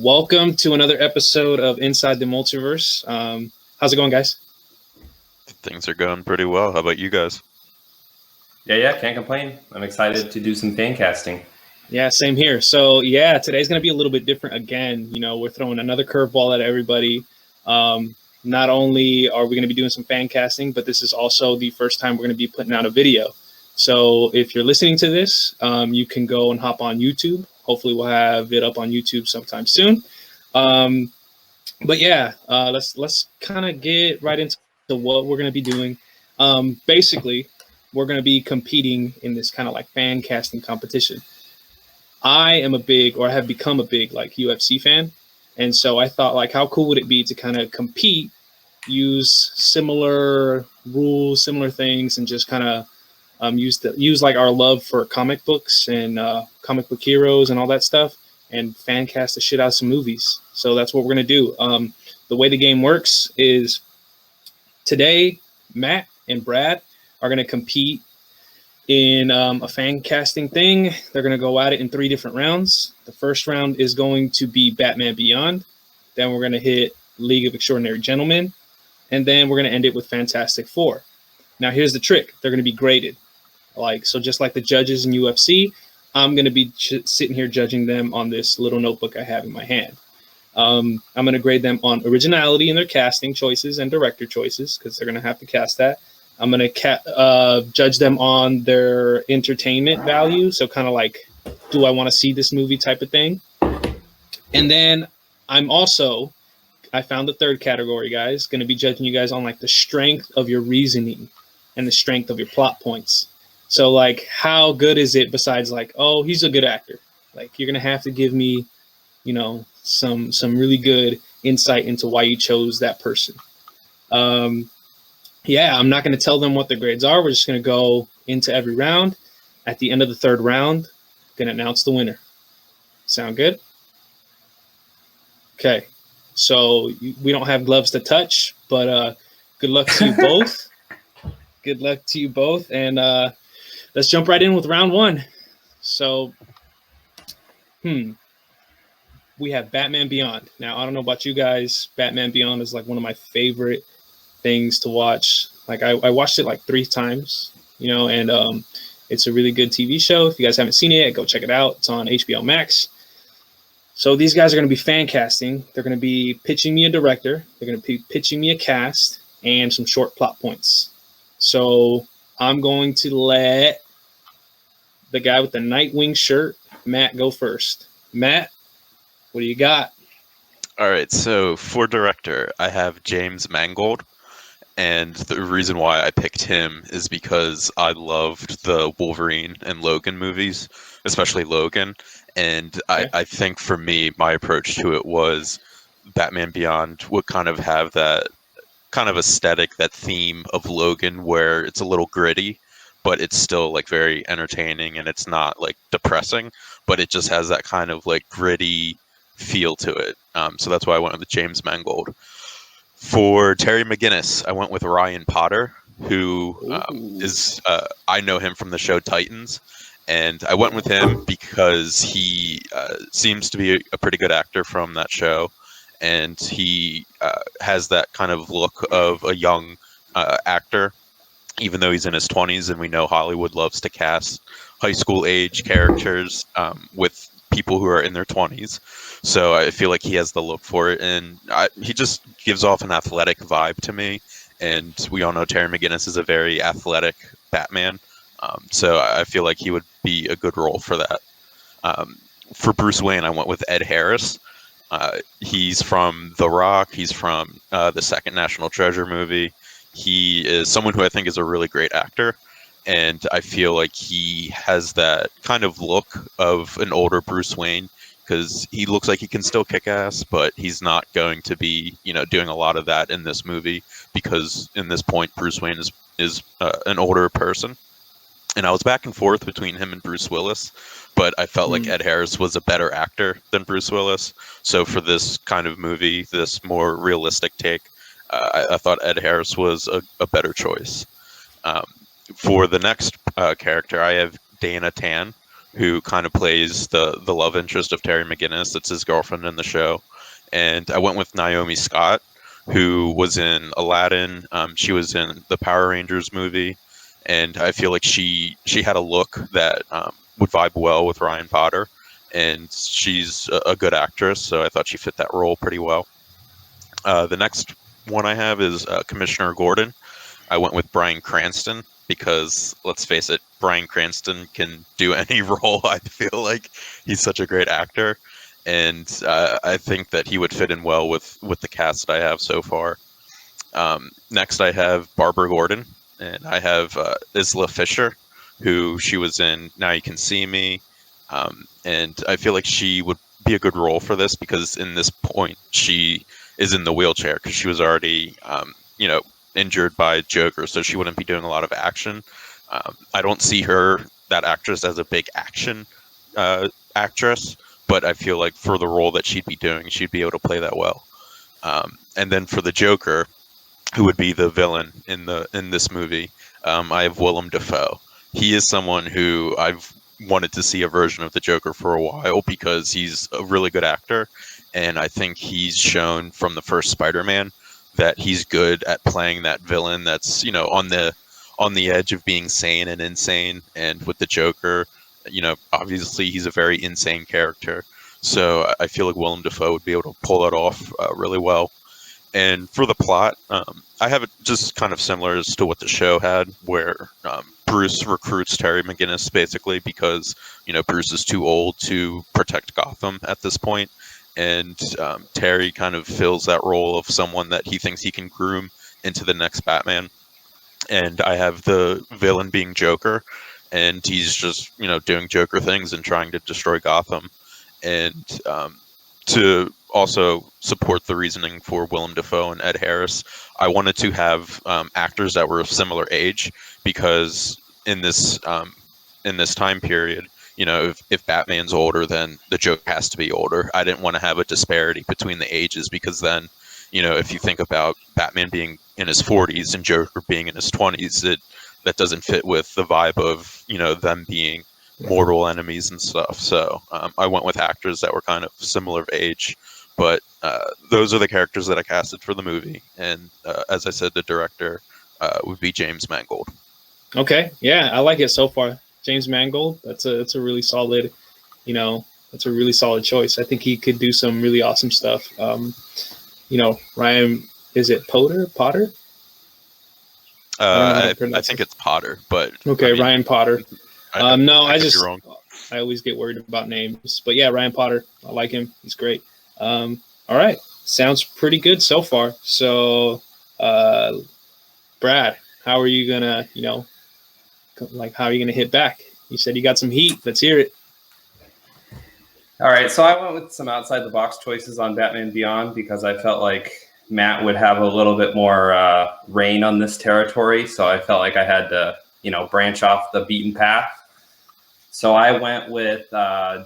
Welcome to another episode of Inside the Multiverse. How's it going, guys? Things are going pretty well. How about you guys? Yeah, can't complain. I'm excited to do some fan casting. Yeah, same here. So, today's going to be a little bit different again. We're throwing another curveball at everybody. Not only are we going to be doing some fan casting, but this is also the first time we're going to be putting out a video. So, if you're listening to this, you can go and hop on YouTube. Hopefully, we'll have it up on YouTube sometime soon. Let's kind of get right into what we're going to be doing. Basically, we're going to be competing in this kind of like fan casting competition. I am have become a big like UFC fan. And so I thought like, how cool would it be to kind of compete, use similar rules, similar things, and just kind of use like our love for comic books and comic book heroes and all that stuff, and fan cast the shit out of some movies. So that's what we're going to do. The way the game works is today, Matt and Brad are going to compete in a fan casting thing. They're going to go at it in 3 different rounds. The first round is going to be Batman Beyond. Then we're going to hit League of Extraordinary Gentlemen. And then we're going to end it with Fantastic Four. Now, here's the trick. They're going to be graded. So just like the judges in UFC, I'm going to be sitting here judging them on this little notebook I have in my hand. I'm going to grade them on originality in their casting choices and director choices, because they're going to have to cast that. I'm going to judge them on their entertainment value. So kind of like, do I want to see this movie type of thing? And then I found the third category, guys, going to be judging you guys on like the strength of your reasoning and the strength of your plot points. So like, how good is it besides like, oh, he's a good actor? Like, you're going to have to give me, some really good insight into why you chose that person. I'm not going to tell them what the grades are. We're just going to go into every round. At the end of the third round, going to announce the winner. Sound good? Okay. So we don't have gloves to touch, but good luck to you both. Good luck to you both. And let's jump right in with round 1. So, we have Batman Beyond. Now, I don't know about you guys. Batman Beyond is like one of my favorite things to watch. Like I watched it like 3 times, and it's a really good TV show. If you guys haven't seen it yet, go check it out. It's on HBO Max. So these guys are going to be fan casting. They're going to be pitching me a director. They're going to be pitching me a cast and some short plot points. So I'm going to let the guy with the Nightwing shirt, Matt, go first. Matt, what do you got? All right, so for director, I have James Mangold. And the reason why I picked him is because I loved the Wolverine and Logan movies, especially Logan. And I think for me, my approach to it was Batman Beyond would kind of have that kind of aesthetic, that theme of Logan, where it's a little gritty, but it's still like very entertaining, and it's not like depressing, but it just has that kind of like gritty feel to it. So that's why I went with James Mangold. For Terry McGinnis, I went with Ryan Potter, who is I know him from the show Titans, and I went with him because he seems to be a pretty good actor from that show, and he has that kind of look of a young actor, even though he's in his 20s, and we know Hollywood loves to cast high school age characters with people who are in their 20s. So I feel like he has the look for it, and he just gives off an athletic vibe to me. And we all know Terry McGinnis is a very athletic Batman, so I feel like he would be a good role for that. For Bruce Wayne, I went with Ed Harris. He's from The Rock. He's from the second National Treasure movie. He is someone who I think is a really great actor. And I feel like he has that kind of look of an older Bruce Wayne, because he looks like he can still kick ass, but he's not going to be, doing a lot of that in this movie, because in this point, Bruce Wayne is an older person. And I was back and forth between him and Bruce Willis, but I felt like Ed Harris was a better actor than Bruce Willis. So for this kind of movie, this more realistic take, I thought Ed Harris was a better choice. For the next character, I have Dana Tan, who kind of plays the love interest of Terry McGinnis. That's his girlfriend in the show. And I went with Naomi Scott, who was in Aladdin. She was in the Power Rangers movie, and I feel like she had a look that would vibe well with Ryan Potter, and she's a good actress, so I thought she fit that role pretty well. The next one I have is Commissioner Gordon. I went with Bryan Cranston because, let's face it, Bryan Cranston can do any role. I feel like he's such a great actor, and I think that he would fit in well with the cast that I have so far. Next, I have Barbara Gordon, and I have Isla Fisher, who she was in Now You Can See Me, and I feel like she would be a good role for this because in this point she is in the wheelchair because she was already, injured by Joker, so she wouldn't be doing a lot of action. I don't see her, that actress, as a big action actress, but I feel like for the role that she'd be doing, she'd be able to play that well. And then for the Joker, who would be the villain in this movie, I have Willem Dafoe. He is someone who I've wanted to see a version of the Joker for a while because he's a really good actor, and I think he's shown from the first Spider-Man that he's good at playing that villain that's, on the edge of being sane and insane. And with the Joker, obviously he's a very insane character. So I feel like Willem Dafoe would be able to pull that off really well. And for the plot, I have it just kind of similar as to what the show had, where Bruce recruits Terry McGinnis basically because, Bruce is too old to protect Gotham at this point. And Terry kind of fills that role of someone that he thinks he can groom into the next Batman. And I have the villain being Joker, and he's just, doing Joker things and trying to destroy Gotham. And to also support the reasoning for Willem Dafoe and Ed Harris, I wanted to have actors that were of similar age because in this time period, if Batman's older, then the Joker has to be older. I didn't want to have a disparity between the ages because then, if you think about Batman being in his 40s and Joker being in his 20s, that doesn't fit with the vibe of, them being mortal enemies and stuff. So I went with actors that were kind of similar of age, but those are the characters that I casted for the movie. And as I said, the director would be James Mangold. Okay. Yeah, I like it so far. James Mangold, that's a really solid, that's a really solid choice. I think he could do some really awesome stuff. Ryan, is it Potter? I think it's Potter, but okay, Ryan Potter. I always get worried about names, but yeah, Ryan Potter. I like him. He's great. All right, sounds pretty good so far. So, Brad, how are you gonna, how are you gonna hit back? You said you got some heat. Let's hear it. All right, so I went with some outside the box choices on Batman Beyond because I felt like Matt would have a little bit more reign on this territory. So I felt like I had to, branch off the beaten path. So I went with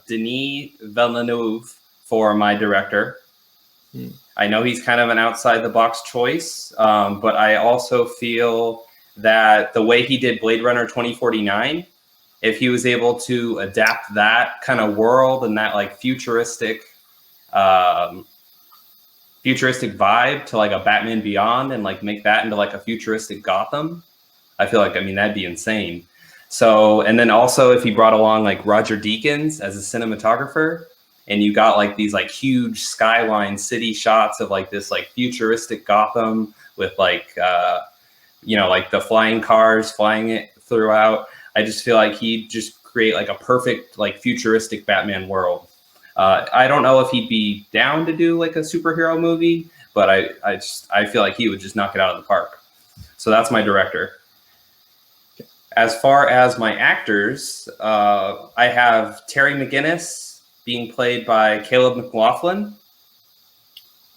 Denis Villeneuve for my director. I know he's kind of an outside the box choice, but I also feel that the way he did Blade Runner 2049, if he was able to adapt that kind of world and that like futuristic vibe to like a Batman Beyond and like make that into like a futuristic Gotham, I feel like, that'd be insane. So, and then also if he brought along like Roger Deakins as a cinematographer, and you got like these like huge skyline city shots of like this like futuristic Gotham with like, like the flying cars flying it throughout. I just feel like he'd just create like a perfect like futuristic Batman world. I don't know if he'd be down to do like a superhero movie, but I feel like he would just knock it out of the park. So that's my director. As far as my actors, I have Terry McGinnis being played by Caleb McLaughlin.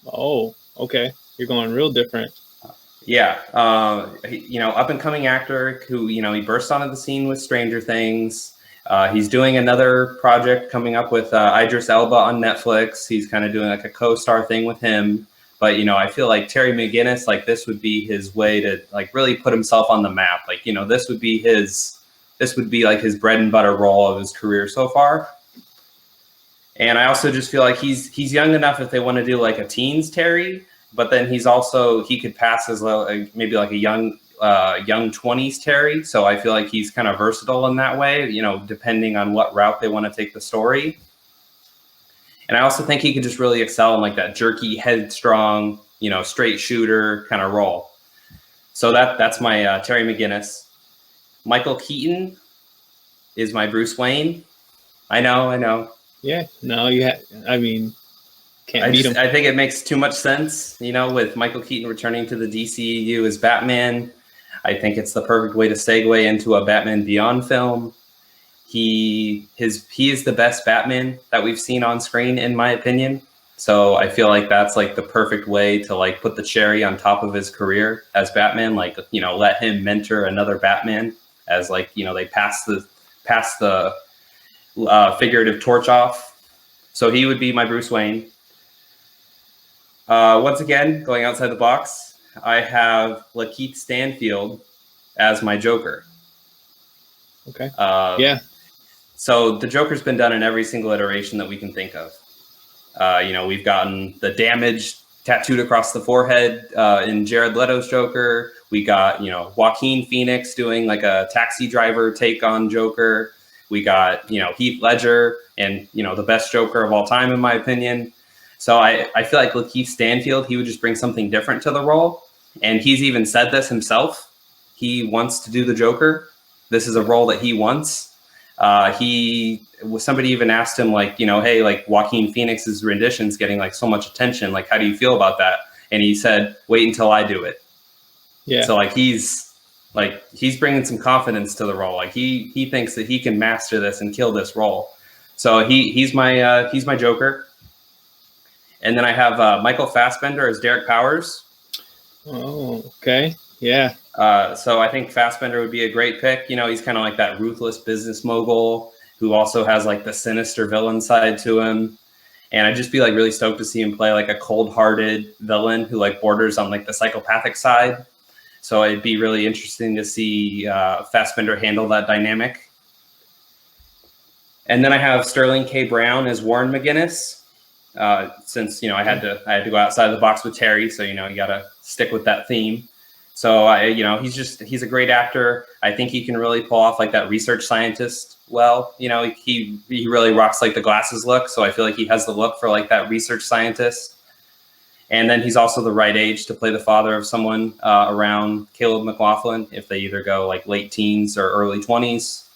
Oh, okay. You're going real different. Yeah. Up and coming actor who, he burst onto the scene with Stranger Things. He's doing another project coming up with Idris Elba on Netflix. He's kind of doing like a co-star thing with him. But, I feel like Terry McGinnis, like this would be his way to like really put himself on the map. Like, this would be his this would be like his bread and butter role of his career so far. And I also just feel like he's young enough if they want to do like a teens Terry, but then he could pass as maybe like a young 20s Terry. So I feel like he's kind of versatile in that way, you know, depending on what route they want to take the story. And I also think he could just really excel in like that jerky, headstrong, you know, straight shooter kind of role. So that's my Terry McGinnis. Michael Keaton is my Bruce Wayne. I know. Yeah, no, I mean, can't beat him. I think it makes too much sense, you know, with Michael Keaton returning to the DCEU as Batman. I think it's the perfect way to segue into a Batman Beyond film. He is the best Batman that we've seen on screen, in my opinion. So I feel like that's like the perfect way to like put the cherry on top of his career as Batman. Like, you know, let him mentor another Batman as like, you know, they pass the figurative torch off. So he would be my Bruce Wayne. Once again, going outside the box, I have Lakeith Stanfield as my Joker. Okay. Yeah. So the Joker's been done in every single iteration that we can think of. You know, we've gotten the damage tattooed across the forehead in Jared Leto's Joker. We got, you know, Joaquin Phoenix doing like a taxi driver take on Joker. We got, you know, Heath Ledger and, you know, the best Joker of all time, in my opinion. So I feel like Lakeith Stanfield, he would just bring something different to the role. And he's even said this himself. He wants to do the Joker. This is a role that he wants. Somebody even asked him, like, you know, hey, like Joaquin Phoenix's rendition's getting like so much attention. Like, how do you feel about that? And he said, wait until I do it. Yeah. So like he's bringing some confidence to the role. Like he thinks that he can master this and kill this role. So he's my Joker. And then I have Michael Fassbender as Derek Powers. Oh, okay. Yeah. So I think Fassbender would be a great pick. You know, he's kind of like that ruthless business mogul who also has like the sinister villain side to him. And I'd just be like really stoked to see him play like a cold-hearted villain who like borders on like the psychopathic side. So it'd be really interesting to see Fassbender handle that dynamic. And then I have Sterling K. Brown as Warren McGinnis. Since, you know, I had to go outside the box with Terry, so, you know, you got to stick with that theme. So he's a great actor. I think he can really pull off like that research scientist well. You know, he really rocks like the glasses look. So I feel like he has the look for like that research scientist. And then he's also the right age to play the father of someone around Caleb McLaughlin, if they either go like late teens or early 20s.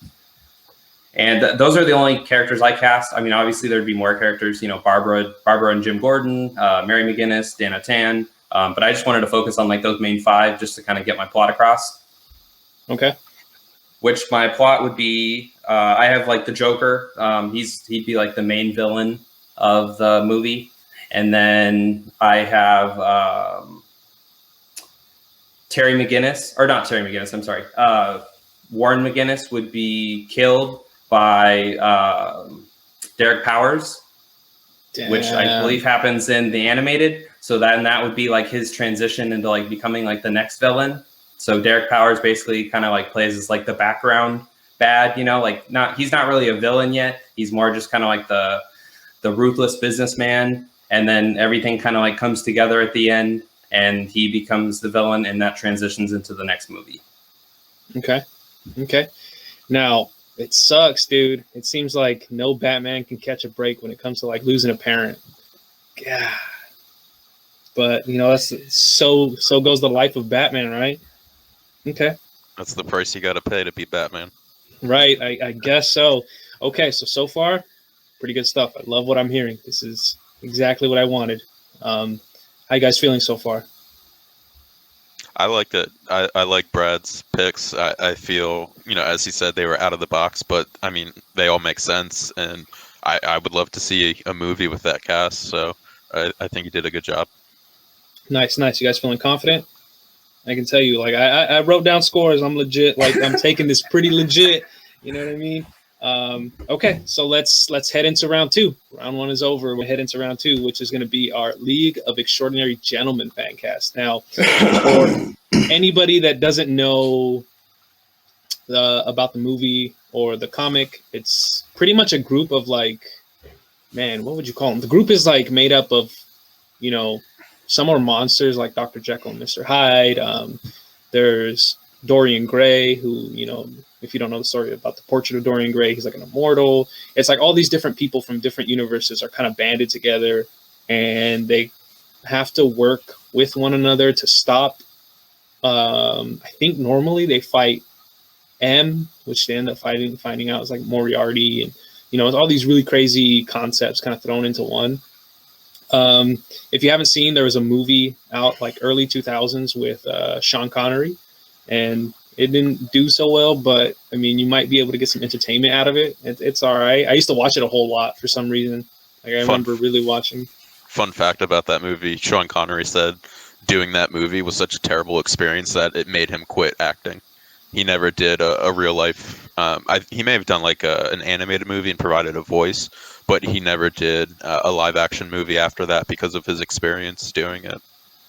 And those are the only characters I cast. I mean, obviously there'd be more characters, you know, Barbara and Jim Gordon, Mary McGinnis, Dana Tan. But I just wanted to focus on like those main five just to kind of get my plot across. Okay. Which my plot would be, I have like the Joker. He'd be like the main villain of the movie. And then I have Terry McGinnis, or not Terry McGinnis, I'm sorry. Warren McGinnis would be killed by Derek Powers, which I believe happens in the animated. So that would be like his transition into like becoming like the next villain. So Derek Powers basically kind of like plays as like the background bad, you know, like he's not really a villain yet. He's more just kind of like the ruthless businessman. And then everything kind of like comes together at the end and he becomes the villain and that transitions into the next movie. Okay. Now, it sucks, dude. It seems like no Batman can catch a break when it comes to like losing a parent. Yeah. But, you know, that's so goes the life of Batman, right? Okay. That's the price you got to pay to be Batman. Right. I guess so. Okay. So far, pretty good stuff. I love what I'm hearing. This is exactly what I wanted. How you guys feeling so far? I liked it. I like Brad's picks. I feel, you know, as he said, they were out of the box, but I mean, they all make sense. And I would love to see a movie with that cast. So I think he did a good job. Nice. You guys feeling confident? I can tell you, like, I wrote down scores. I'm legit. Like, I'm taking this pretty legit. You know what I mean? Okay, so let's head into round two. Round one is over. We'll head into round two, which is going to be our League of Extraordinary Gentlemen fan cast. Now, for anybody that doesn't know about the movie or the comic, it's pretty much a group of like, man, what would you call them? The group is like made up of, you know, some are monsters like Dr. Jekyll and Mr. Hyde. There's Dorian Gray, who, you know, if you don't know the story about the portrait of Dorian Gray, he's like an immortal. It's like all these different people from different universes are kind of banded together, and they have to work with one another to stop. I think normally they fight M, which they end up finding out is like Moriarty, and you know, it's all these really crazy concepts kind of thrown into one. If you haven't seen, there was a movie out like early 2000s with Sean Connery, and it didn't do so well, but I mean, you might be able to get some entertainment out of it. It's all right. I used to watch it a whole lot for some reason. Like I remember really watching. Fun fact about that movie: Sean Connery said doing that movie was such a terrible experience that it made him quit acting. He never did a real life. He may have done like an animated movie and provided a voice, but he never did a live action movie after that because of his experience doing it.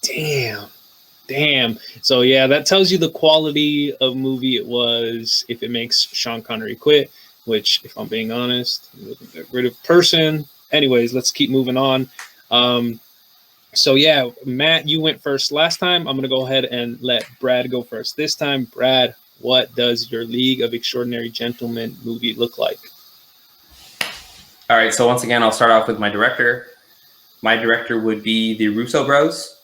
Damn. So yeah, that tells you the quality of movie it was if it makes Sean Connery quit, which, if I'm being honest, he wasn't a great person. Anyways, let's keep moving on. So yeah, Matt, you went first last time. I'm going to go ahead and let Brad go first this time. Brad, what does your League of Extraordinary Gentlemen movie look like? All right, so once again, I'll start off with my director. My director would be the Russo Bros.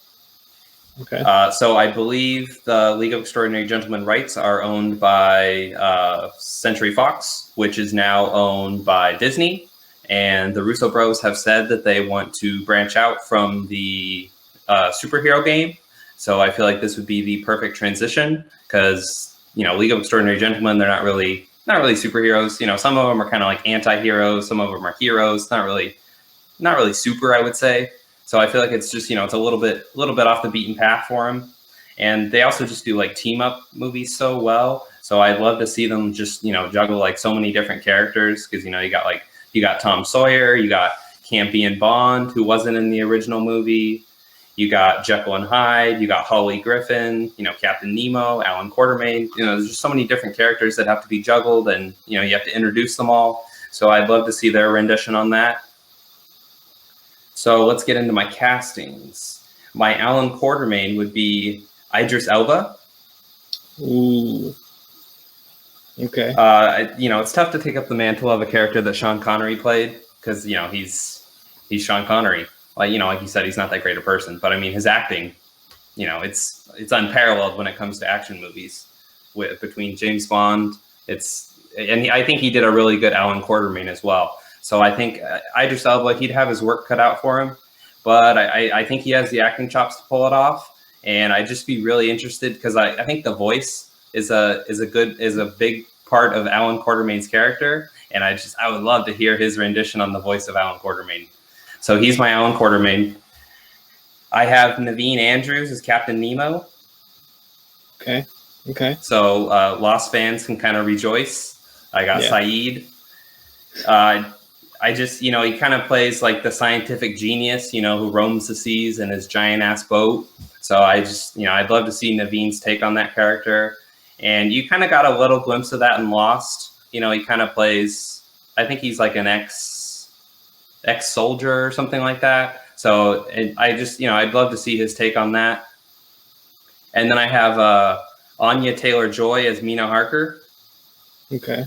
Okay. So I believe the League of Extraordinary Gentlemen rights are owned by Century Fox, which is now owned by Disney. And the Russo Bros have said that they want to branch out from the superhero game. So I feel like this would be the perfect transition because, you know, League of Extraordinary Gentlemen, they're not really superheroes. You know, some of them are kind of like anti-heroes. Some of them are heroes. Not really super, I would say. So I feel like it's just, you know, it's a little bit off the beaten path for them. And they also just do like team up movies so well. So I'd love to see them just, you know, juggle like so many different characters because, you know, you got Tom Sawyer, you got Campion Bond, who wasn't in the original movie. You got Jekyll and Hyde, you got Holly Griffin, you know, Captain Nemo, Alan Quartermain. You know, there's just so many different characters that have to be juggled and, you know, you have to introduce them all. So I'd love to see their rendition on that. So let's get into my castings. My Alan Quartermain would be Idris Elba. Ooh. Okay. You know, it's tough to take up the mantle of a character that Sean Connery played because, you know, he's Sean Connery. Like, you know, like you said, he's not that great a person, but I mean, his acting, you know, it's unparalleled when it comes to action movies. Between James Bond, I think he did a really good Alan Quartermain as well. So I think Idris Elba, he'd have his work cut out for him, but I think he has the acting chops to pull it off. And I'd just be really interested because I think the voice is a big part of Alan Quartermain's character, and I would love to hear his rendition on the voice of Alan Quartermain. So he's my Alan Quartermain. I have Naveen Andrews as Captain Nemo. Okay. So Lost fans can kind of rejoice. I got Saeed. I just, you know, he kind of plays like the scientific genius, you know, who roams the seas in his giant ass boat. So I just, you know, I'd love to see Naveen's take on that character. And you kind of got a little glimpse of that in Lost. You know, he kind of plays, I think he's like an ex-soldier or something like that. So I just, you know, I'd love to see his take on that. And then I have Anya Taylor-Joy as Mina Harker. Okay.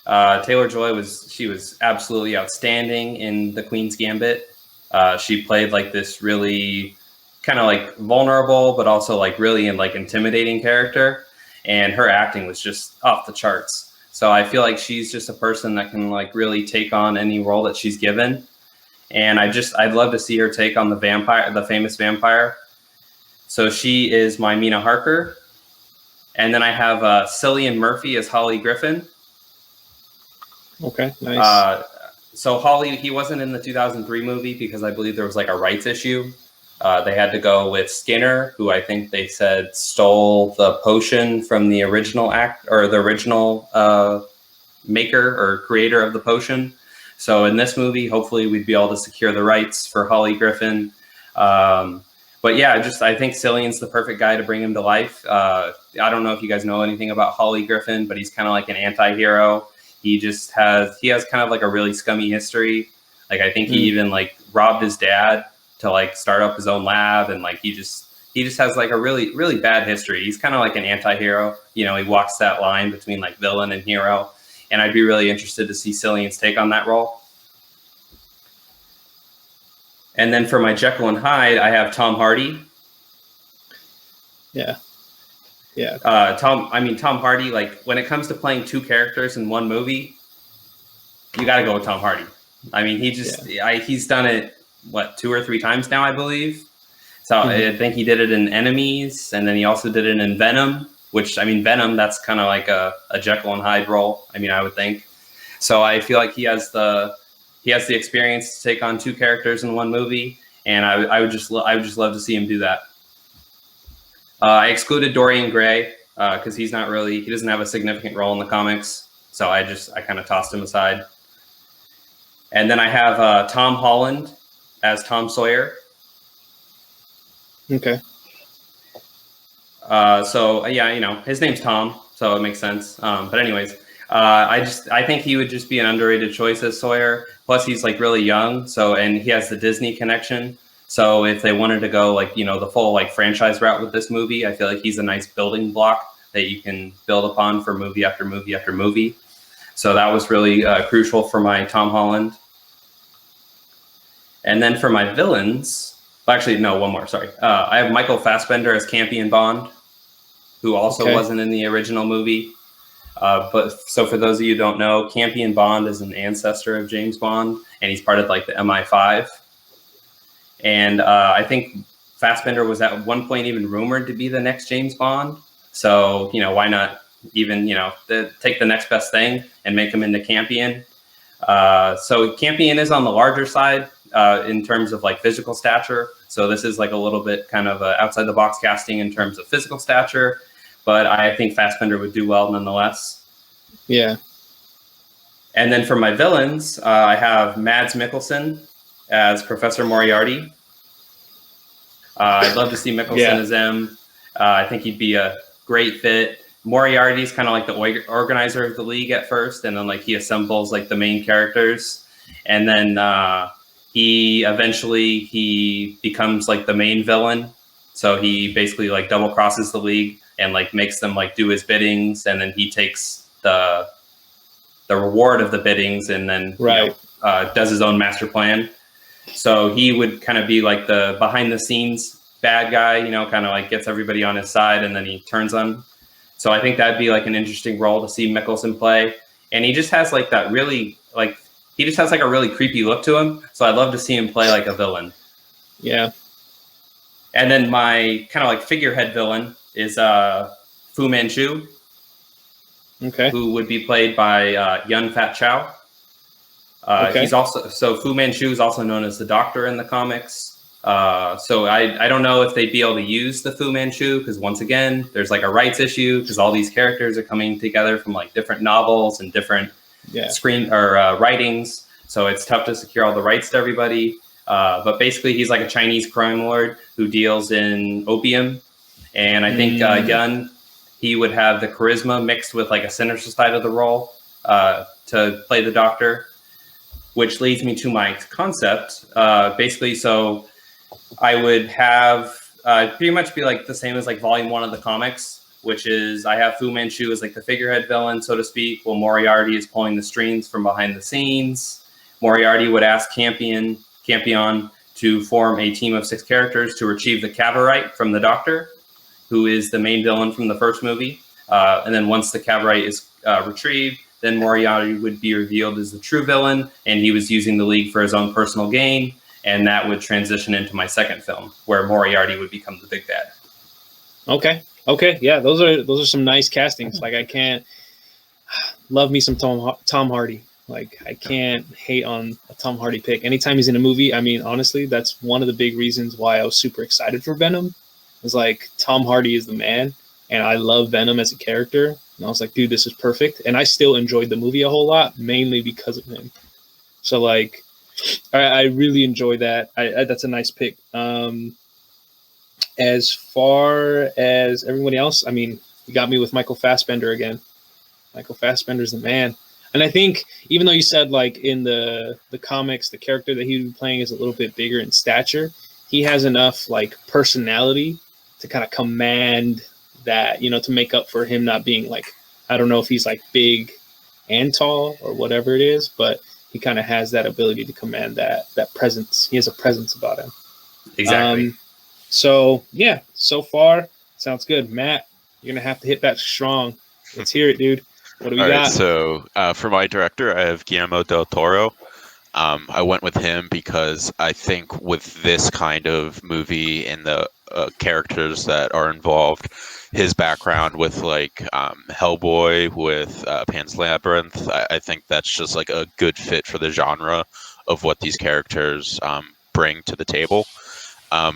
Taylor-Joy was absolutely outstanding in The Queen's Gambit. She played like this really kind of like vulnerable, but also like really like intimidating character. And her acting was just off the charts. So I feel like she's just a person that can like really take on any role that she's given. And I'd love to see her take on the famous vampire. So she is my Mina Harker. And then I have Cillian Murphy as Holly Griffin. Okay, nice. So Holly, he wasn't in the 2003 movie because I believe there was like a rights issue. They had to go with Skinner, who I think they said stole the potion from the original maker or creator of the potion. So in this movie, hopefully we'd be able to secure the rights for Holly Griffin. But yeah, I think Cillian's the perfect guy to bring him to life. I don't know if you guys know anything about Holly Griffin, but he's kind of like an anti-hero. He has kind of like a really scummy history. Like I think he even like robbed his dad to like start up his own lab, and like he just has like a really, really bad history. He's kind of like an anti-hero. You know, he walks that line between like villain and hero. And I'd be really interested to see Cillian's take on that role. And then for my Jekyll and Hyde, I have Tom Hardy. Yeah. Yeah. Tom Hardy, like when it comes to playing two characters in one movie, you got to go with Tom Hardy. I mean, he's done it, 2 or 3 times now, I believe. So I think he did it in Enemies, and then he also did it in Venom, which, I mean, Venom, that's kind of like a Jekyll and Hyde role, I mean, I would think. So I feel like he has the experience to take on 2 characters in one movie, and I would just love to see him do that. I excluded Dorian Gray because he doesn't have a significant role in the comics, so I kind of tossed him aside. And then I have Tom Holland as Tom Sawyer. Okay. So yeah, you know, his name's Tom, so it makes sense. But anyways, I think he would just be an underrated choice as Sawyer. Plus, he's like really young, and he has the Disney connection. So if they wanted to go like, you know, the full like franchise route with this movie, I feel like he's a nice building block that you can build upon for movie after movie after movie. So that was really crucial for my Tom Holland. And then for my villains, actually, no, one more, sorry. I have Michael Fassbender as Campion Bond, who also wasn't in the original movie. But so for those of you who don't know, Campion Bond is an ancestor of James Bond, and he's part of like the MI5. And I think Fassbender was at one point even rumored to be the next James Bond. So, you know, why not even, you know, take the next best thing and make him into Campion? So Campion is on the larger side in terms of like physical stature. So this is like a little bit kind of outside the box casting in terms of physical stature. But I think Fassbender would do well nonetheless. Yeah. And then for my villains, I have Mads Mikkelsen as Professor Moriarty. I'd love to see Mikkelsen as M. I think he'd be a great fit. Moriarty's kind of like the organizer of the league at first, and then like he assembles like the main characters, and then he eventually becomes like the main villain. So he basically like double crosses the league and like makes them like do his biddings, and then he takes the reward of the biddings, and then does his own master plan. So he would kind of be like the behind the scenes bad guy, you know, kind of like gets everybody on his side and then he turns on. So I think that'd be like an interesting role to see Mikkelsen play. And he just has like that really like, he just has like a really creepy look to him. So I'd love to see him play like a villain. Yeah. And then my kind of like figurehead villain is Fu Manchu. Okay. Who would be played by Yun Fat Chow. He's also Fu Manchu is also known as the Doctor in the comics. So I don't know if they'd be able to use the Fu Manchu because once again there's like a rights issue because all these characters are coming together from like different novels and different screen or writings. So it's tough to secure all the rights to everybody. But basically he's like a Chinese crime lord who deals in opium, and I think Yun, he would have the charisma mixed with like a sinister side of the role to play the Doctor. Which leads me to my concept. Basically, so I would have pretty much be like the same as like volume 1 of the comics, which is I have Fu Manchu as like the figurehead villain, so to speak, while Moriarty is pulling the strings from behind the scenes. Moriarty would ask Campion to form a team of 6 characters to retrieve the Cavorite from the Doctor, who is the main villain from the first movie. And then once the Cavorite is retrieved, then Moriarty would be revealed as the true villain, and he was using the League for his own personal gain, and that would transition into my second film, where Moriarty would become the big bad. Okay, yeah, those are some nice castings. Like I can't love me some Tom Hardy. Like I can't hate on a Tom Hardy pick. Anytime he's in a movie, I mean, honestly, that's one of the big reasons why I was super excited for Venom. It's like Tom Hardy is the man, and I love Venom as a character. And I was like, dude, this is perfect. And I still enjoyed the movie a whole lot, mainly because of him. So, like, I really enjoy that. That's a nice pick. As far as everybody else, I mean, You got me with Michael Fassbender again. Michael Fassbender's the man. And I think even though you said like in the comics, the character that he was playing is a little bit bigger in stature, he has enough like personality to kind of command that, to make up for him not being like, I don't know if he's like big and tall or whatever it is, but he kind of has that ability to command that presence. He has a presence about him. Exactly. So yeah, so far sounds good. Matt, you're gonna have to hit that strong. Let's hear it, dude. What do we All got? right, so for my director, I have Guillermo del Toro. I went with him because I think with this kind of movie and the characters that are involved, his background with like Hellboy, with Pan's Labyrinth, I think that's just like a good fit for the genre of what these characters bring to the table.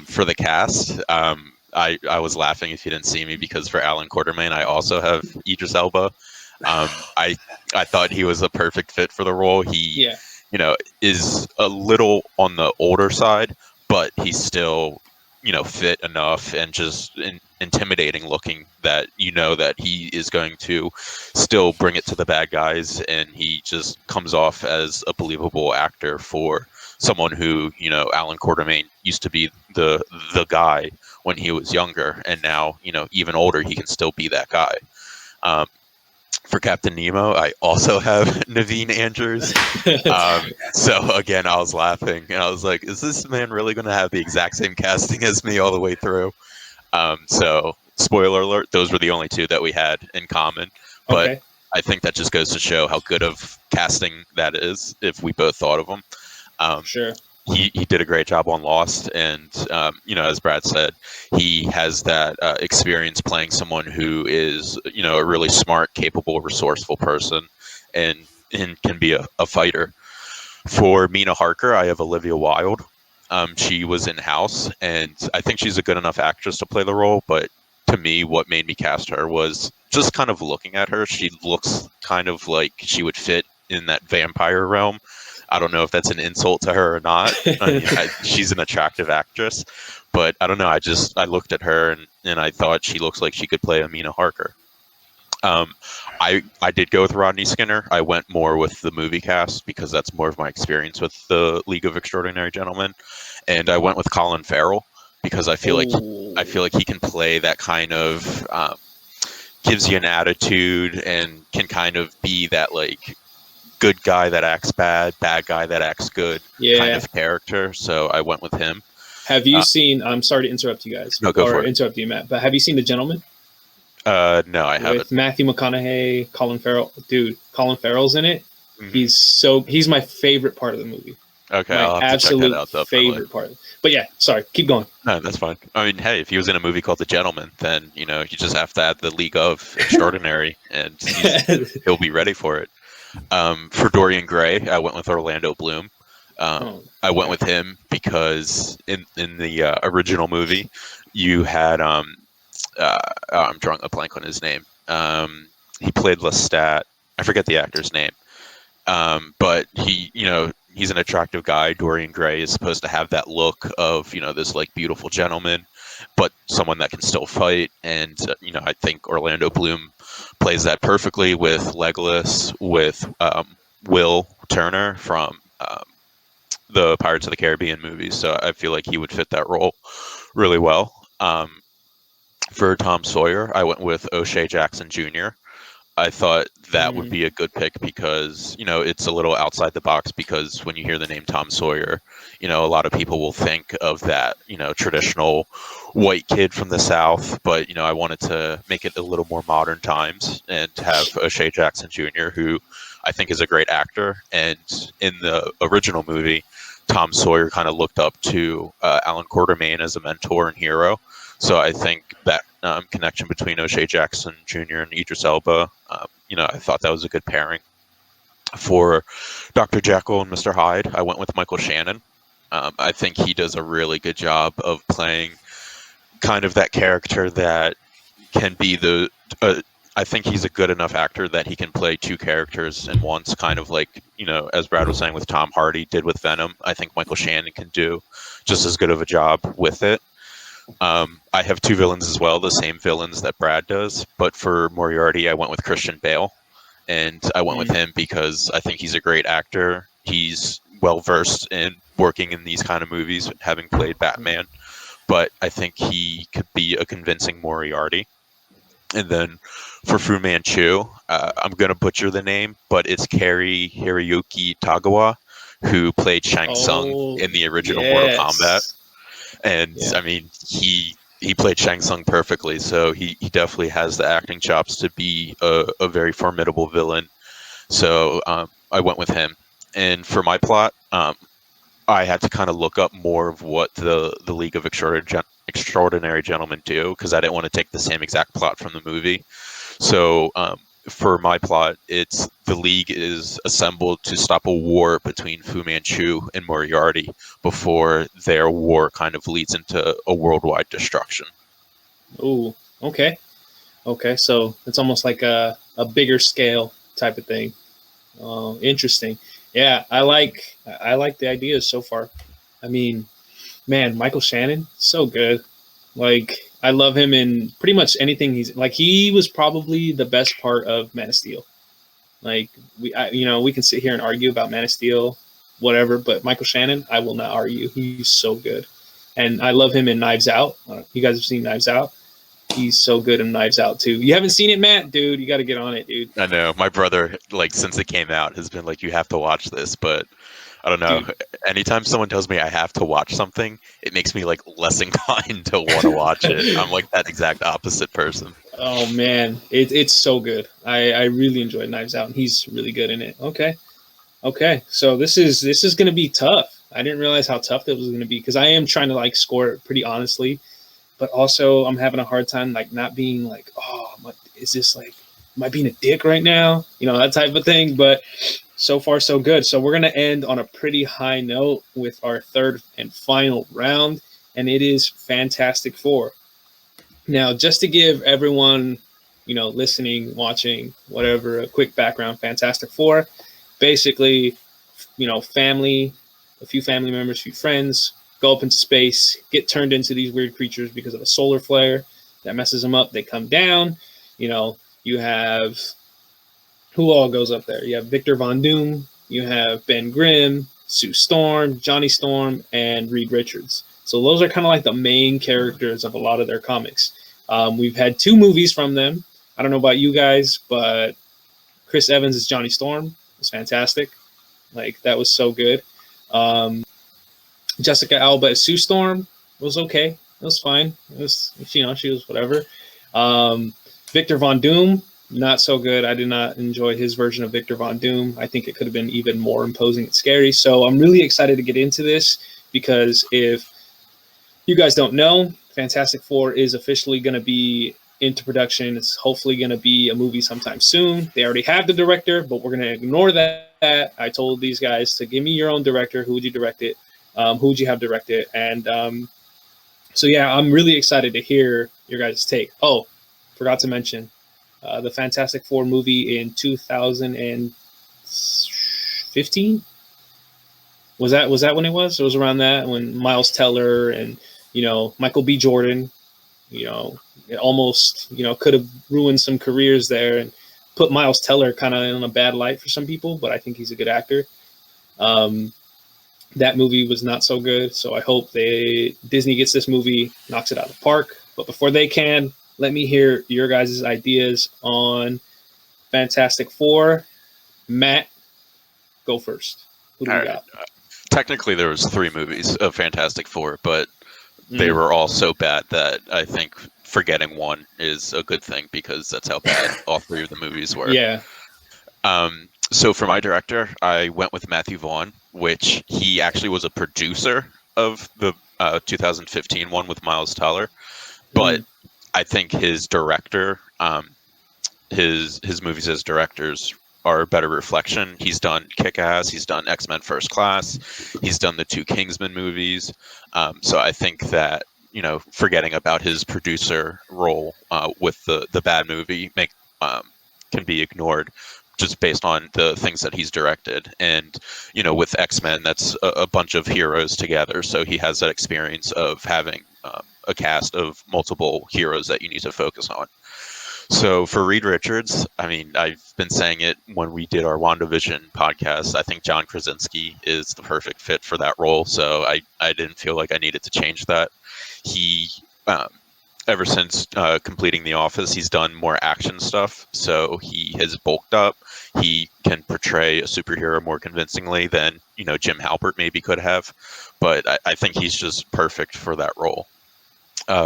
For the cast, I was laughing if you didn't see me because for Alan Quartermain, I also have Idris Elba. I thought he was a perfect fit for the role. He, is a little on the older side, but he's still, fit enough and just intimidating looking that that he is going to still bring it to the bad guys, and he just comes off as a believable actor for someone who, Alan Quartermain used to be the guy when he was younger, and now, even older, he can still be that guy. For Captain Nemo, I also have Naveen Andrews. So again, I was laughing and I was like, is this man really going to have the exact same casting as me all the way through? So spoiler alert, those were the only two that we had in common. But Okay. I think that just goes to show how good of casting that is if we both thought of him. Sure. He did a great job on Lost, and as Brad said, he has that experience playing someone who is a really smart, capable, resourceful person, and can be a fighter. For Mina Harker, I have Olivia Wilde. She was in House, and I think she's a good enough actress to play the role. But to me, what made me cast her was just kind of looking at her. She looks kind of like she would fit in that vampire realm. I don't know if that's an insult to her or not. I mean, she's an attractive actress, but I don't know. I looked at her and I thought she looks like she could play Amina Harker. I did go with Rodney Skinner. I went more with the movie cast because that's more of my experience with the League of Extraordinary Gentlemen, and I went with Colin Farrell because I feel like he can play that kind of gives you an attitude and can kind of be that like good guy that acts bad guy that acts good kind of character. So I went with him. Have you seen? I'm sorry to interrupt you guys. No, go for it. Interrupt you, Matt. But have you seen The Gentleman? No, I haven't. With Matthew McConaughey, Colin Farrell. Dude, Colin Farrell's in it. Mm-hmm. He's my favorite part of the movie. Okay, my I'll have to check that out. Definitely. Favorite part. But yeah, sorry, keep going. No, that's fine. I mean, hey, if he was in a movie called The Gentleman, then you just have to add the League of Extraordinary, and he'll be ready for it. For Dorian Gray, I went with Orlando Bloom. I went with him because in the original movie, you had I'm drawing a blank on his name. He played Lestat. I forget the actor's name. But he's an attractive guy. Dorian Gray is supposed to have that look of this like beautiful gentleman, but someone that can still fight. And I think Orlando Bloom plays that perfectly with Legolas, with Will Turner from the Pirates of the Caribbean movies. So I feel like he would fit that role really well. For Tom Sawyer, I went with O'Shea Jackson Jr. I thought that would be a good pick because, it's a little outside the box because when you hear the name Tom Sawyer, a lot of people will think of that, traditional white kid from the South. But, I wanted to make it a little more modern times and have O'Shea Jackson Jr., who I think is a great actor. And in the original movie, Tom Sawyer kind of looked up to Alan Quartermain as a mentor and hero. So I think that connection between O'Shea Jackson Jr. and Idris Elba, I thought that was a good pairing. For Dr. Jekyll and Mr. Hyde, I went with Michael Shannon. I think he does a really good job of playing kind of that character that can be I think he's a good enough actor that he can play two characters in once, kind of like, as Brad was saying with Tom Hardy did with Venom. I think Michael Shannon can do just as good of a job with it. I have two villains as well, the same villains that Brad does. But for Moriarty, I went with Christian Bale, and I went with Mm. him because I think he's a great actor. He's well versed in working in these kind of movies, having played Batman. But I think he could be a convincing Moriarty. And then for Fu Manchu, I'm going to butcher the name, but it's Kari Hiroyuki Tagawa, who played Shang Tsung Oh, in the original Mortal Kombat. yes. And Yeah. I mean, he played Shang Tsung perfectly, so he definitely has the acting chops to be a very formidable villain. So I went with him. And for my plot, I had to kind of look up more of what the League of Extraordinary Gentlemen do because I didn't want to take the same exact plot from the movie. So for my plot, it's the League is assembled to stop a war between Fu Manchu and Moriarty before their war kind of leads into a worldwide destruction. Ooh, okay. Okay, so it's almost like a bigger scale type of thing. Interesting. Yeah, I like the ideas so far. I mean, man, Michael Shannon, so good. Like I love him in pretty much anything he's like. He was probably the best part of Man of Steel. Like we can sit here and argue about Man of Steel, whatever, but Michael Shannon, I will not argue. He's so good, and I love him in Knives Out. You guys have seen Knives Out? He's so good in Knives Out too. You haven't seen it, Matt? Dude, you got to get on it, dude. I know my brother, like since it came out, has been like, "You have to watch this," but I don't know. Dude, Anytime someone tells me I have to watch something, it makes me like less inclined to want to watch it. I'm like that exact opposite person. oh man, it's so good. I really enjoyed Knives Out, and he's really good in it. Okay, okay. So this is gonna be tough. I didn't realize how tough that was gonna be because I am trying to like score it pretty honestly, but also I'm having a hard time like not being like, oh, is this like, am I being a dick right now? That type of thing. But so far so good. So we're gonna end on a pretty high note with our third and final round, and it is Fantastic Four. Now, just to give everyone, listening, watching, whatever, a quick background, Fantastic Four, basically, family, a few family members, a few friends, go up into space, get turned into these weird creatures because of a solar flare that messes them up. They come down. You have who all goes up there? You have Victor Von Doom, you have Ben Grimm, Sue Storm, Johnny Storm, and Reed Richards. So those are kind of like the main characters of a lot of their comics. We've had two movies from them. I don't know about you guys, but Chris Evans as Johnny Storm was fantastic. Like that was so good. Jessica Alba as Sue Storm was okay. It was fine. It was she was whatever. Victor Von Doom, not so good. I did not enjoy his version of Victor Von Doom. I think it could have been even more imposing and scary. So I'm really excited to get into this because if you guys don't know, Fantastic Four is officially going to be into production. It's hopefully going to be a movie sometime soon. They already have the director, but we're going to ignore that. I told these guys to give me your own director. Who would you direct it? Who would you have direct it? And so, yeah, I'm really excited to hear your guys' take. Oh, forgot to mention the Fantastic Four movie in 2015. Was that when it was? It was around that when Miles Teller and Michael B. Jordan, it almost could have ruined some careers there and put Miles Teller kind of in a bad light for some people, but I think he's a good actor. That movie was not so good, so I hope Disney gets this movie, knocks it out of the park. But before they can, let me hear your guys' ideas on Fantastic Four. Matt, go first. Who do you got? Technically, there was 3 movies of Fantastic Four, but they were all so bad that I think forgetting one is a good thing because that's how bad all 3 of the movies were. Yeah. So for my director, I went with Matthew Vaughn, which he actually was a producer of the 2015 one with Miles Teller, but I think his director, his movies as directors are a better reflection. He's done Kick-Ass, he's done X-Men First Class, he's done the 2 Kingsman movies. So I think that forgetting about his producer role with the bad movie can be ignored. just based on the things that he's directed. And, you know, with X-Men, that's a bunch of heroes together. So he has that experience of having a cast of multiple heroes that you need to focus on. So for Reed Richards, I mean, I've been saying it when we did our WandaVision podcast. I think John Krasinski is the perfect fit for that role. So I didn't feel like I needed to change that. He, ever since completing The Office, he's done more action stuff. So he has bulked up. He can portray a superhero more convincingly than, you know, Jim Halpert maybe could have. But I think he's just perfect for that role.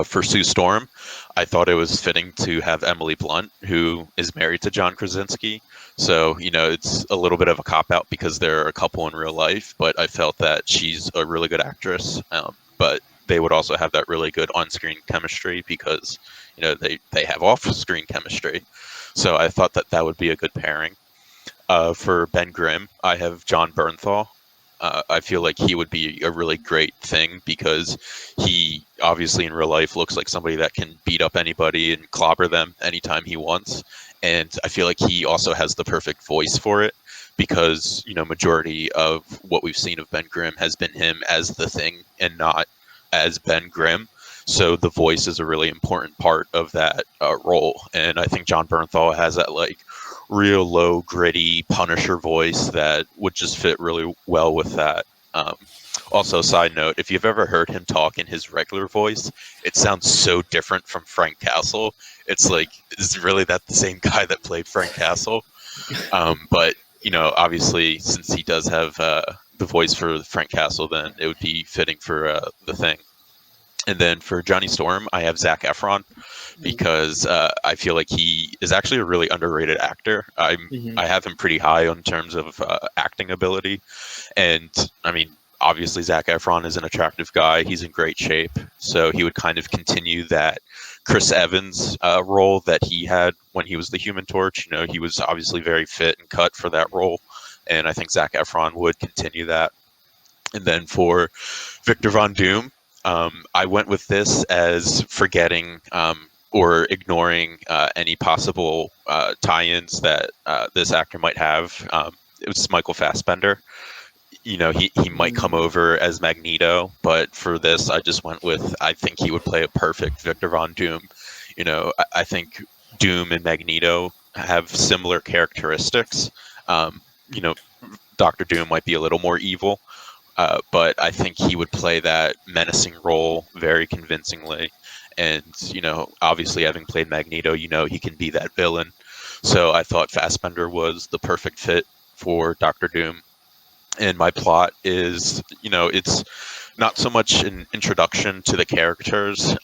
For Sue Storm, I thought it was fitting to have Emily Blunt, who is married to John Krasinski. So, you know, it's a little bit of a cop-out because they're a couple in real life, but I felt that she's a really good actress. But they would also have that really good on-screen chemistry because, you know, they have off-screen chemistry. So I thought that that would be a good pairing. For Ben Grimm, I have John Bernthal. I feel like he would be a really great thing because he obviously in real life looks like somebody that can beat up anybody and clobber them anytime he wants. And I feel like he also has the perfect voice for it because, you know, majority of what we've seen of Ben Grimm has been him as the Thing and not as Ben Grimm. So the voice is a really important part of that role. And I think John Bernthal has that like real low, gritty Punisher voice that would just fit really well with that. Also, side note, if you've ever heard him talk in his regular voice, it sounds so different from Frank Castle. It's like, is really that the same guy that played Frank Castle? But, you know, obviously, since he does have the voice for Frank Castle, then it would be fitting for the Thing. And then for Johnny Storm, I have Zac Efron because I feel like he is actually a really underrated actor. I have him pretty high in terms of acting ability, and I mean, obviously Zac Efron is an attractive guy. He's in great shape, so he would kind of continue that Chris Evans role that he had when he was the Human Torch. You know, he was obviously very fit and cut for that role, and I think Zac Efron would continue that. And then for Victor Von Doom, I went with this as forgetting or ignoring any possible tie-ins that this actor might have. It was Michael Fassbender. You know, he might come over as Magneto, but for this, I just went with, I think he would play a perfect Victor Von Doom. You know, I think Doom and Magneto have similar characteristics. You know, Doctor Doom might be a little more evil, but I think he would play that menacing role very convincingly. And, you know, obviously having played Magneto, you know, he can be that villain. So I thought Fassbender was the perfect fit for Doctor Doom. And my plot is, you know, it's not so much an introduction to the characters.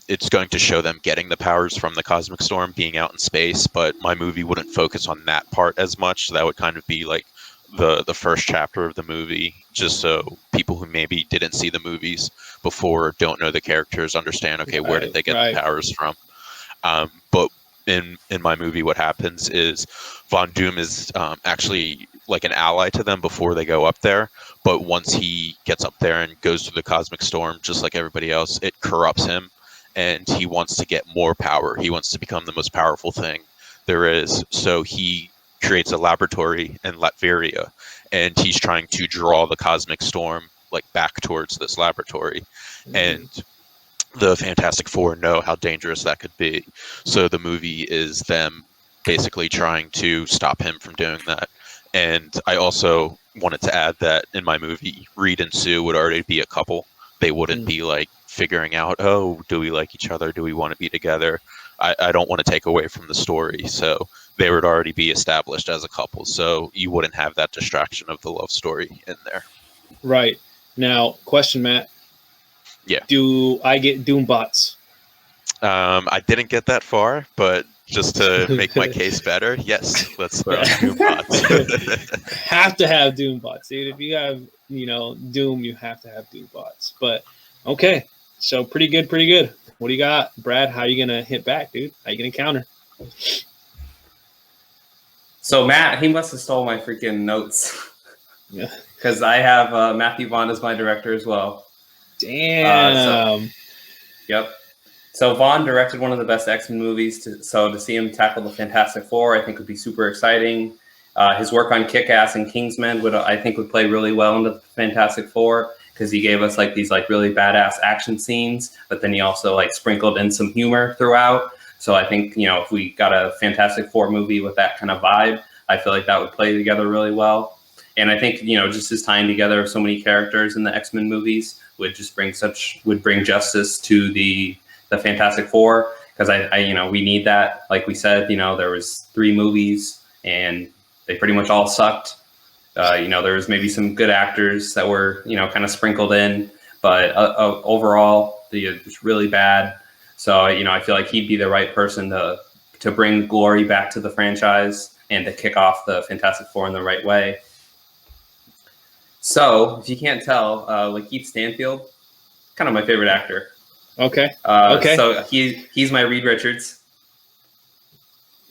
It's going to show them getting the powers from the cosmic storm, being out in space, but my movie wouldn't focus on that part as much. That would kind of be like the first chapter of the movie, just so people who maybe didn't see the movies before, don't know the characters, understand, okay, where did they get the powers from? But in my movie, what happens is Von Doom is actually like an ally to them before they go up there. But once he gets up there and goes through the cosmic storm, just like everybody else, it corrupts him, and he wants to get more power. He wants to become the most powerful thing there is. So he creates a laboratory in Latveria, and he's trying to draw the cosmic storm like back towards this laboratory. And the Fantastic Four know how dangerous that could be. So the movie is them basically trying to stop him from doing that. And I also wanted to add that in my movie, Reed and Sue would already be a couple. They wouldn't be like figuring out, oh, do we like each other? Do we want to be together? I don't want to take away from the story. So they would already be established as a couple. So you wouldn't have that distraction of the love story in there. Right. Now, question, Matt. Yeah. Do I get Doom bots? I didn't get that far, but just to make my case better, yes, let's throw Doom bots. Have to have Doom bots, dude. If you have, you know, Doom, you have to have Doom bots. But okay, so pretty good, pretty good. What do you got, Brad? How are you gonna hit back, dude? How you gonna counter? So Matt, he must have stole my freaking notes. Yeah. Because I have Matthew Vaughn as my director as well. Damn. Yep. So Vaughn directed one of the best X-Men movies. To see him tackle the Fantastic Four, I think would be super exciting. His work on Kick-Ass and Kingsman I think would play really well into the Fantastic Four, because he gave us like these like really badass action scenes, but then he also like sprinkled in some humor throughout. So I think, if we got a Fantastic Four movie with that kind of vibe, I feel like that would play together really well. And I think, just his tying together of so many characters in the X-Men movies would bring justice to the Fantastic Four, because we need that. Like we said, there was 3 movies and they pretty much all sucked. There was maybe some good actors that were, kind of sprinkled in, but overall, it was really bad. So, I feel like he'd be the right person to bring glory back to the franchise and to kick off the Fantastic Four in the right way. So, if you can't tell, Lakeith Stanfield, kind of my favorite actor. Okay. So he's my Reed Richards.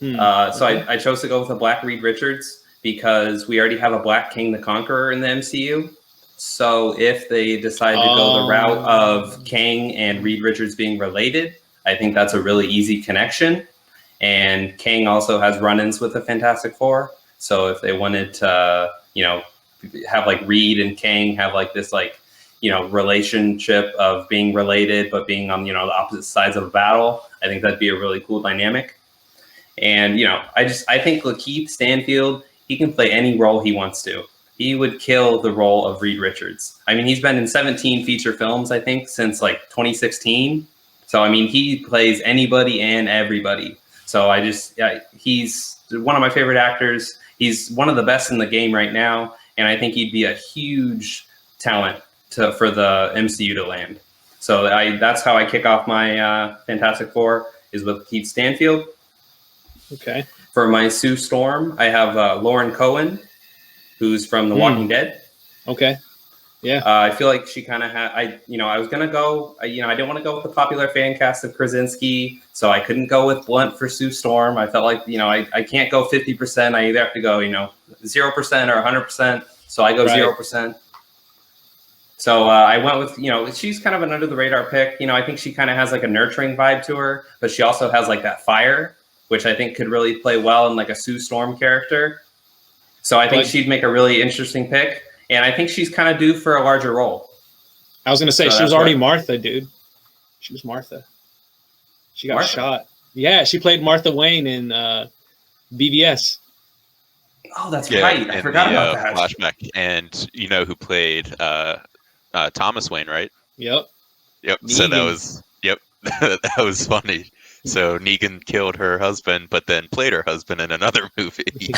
I chose to go with a black Reed Richards because we already have a black King the Conqueror in the MCU. So if they decide to go the route of Kang and Reed Richards being related, I think that's a really easy connection. And Kang also has run-ins with the Fantastic Four. So if they wanted to, have like Reed and Kang have like this like, relationship of being related, but being on, the opposite sides of a battle, I think that'd be a really cool dynamic. And, I think Lakeith Stanfield, he can play any role he wants to. He would kill the role of Reed Richards. I mean, he's been in 17 feature films, I think, since like 2016. So, I mean, he plays anybody and everybody. So he's one of my favorite actors. He's one of the best in the game right now. And I think he'd be a huge talent for the MCU to land. So that's how I kick off my Fantastic Four, is with Keith Stanfield. Okay. For my Sue Storm, I have Lauren Cohen, who's from The Walking Dead. Okay. Yeah. I feel like she kind of had, I was going to go, I didn't want to go with the popular fan cast of Krasinski, so I couldn't go with Blunt for Sue Storm. I felt like, I can't go 50%. I either have to go, 0% or 100%. So I go 0%. So I went with, she's kind of an under the radar pick. I think she kind of has like a nurturing vibe to her, but she also has like that fire, which I think could really play well in like a Sue Storm character. So I think she'd make a really interesting pick. And I think she's kind of due for a larger role. I was going to say, she was already Martha, dude. She was Martha. She got shot. Yeah, she played Martha Wayne in BVS. Oh, that's right. I forgot about that. Flashback. And you know who played Thomas Wayne, right? Yep. Negan. So that was, that was funny. So Negan killed her husband, but then played her husband in another movie.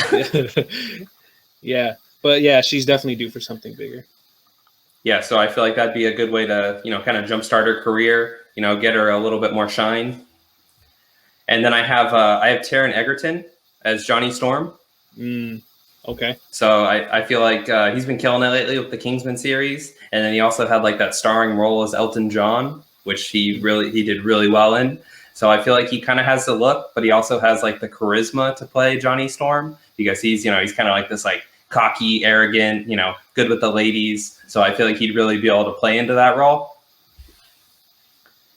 Yeah. But yeah, she's definitely due for something bigger. Yeah, so I feel like that'd be a good way to, kind of jumpstart her career, get her a little bit more shine. And then I have Taron Egerton as Johnny Storm. Okay. So I feel like he's been killing it lately with the Kingsman series. And then he also had like that starring role as Elton John, which he did really well in. So I feel like he kind of has the look, but he also has like the charisma to play Johnny Storm, because he's kind of like this like cocky, arrogant, good with the ladies. So I feel like he'd really be able to play into that role.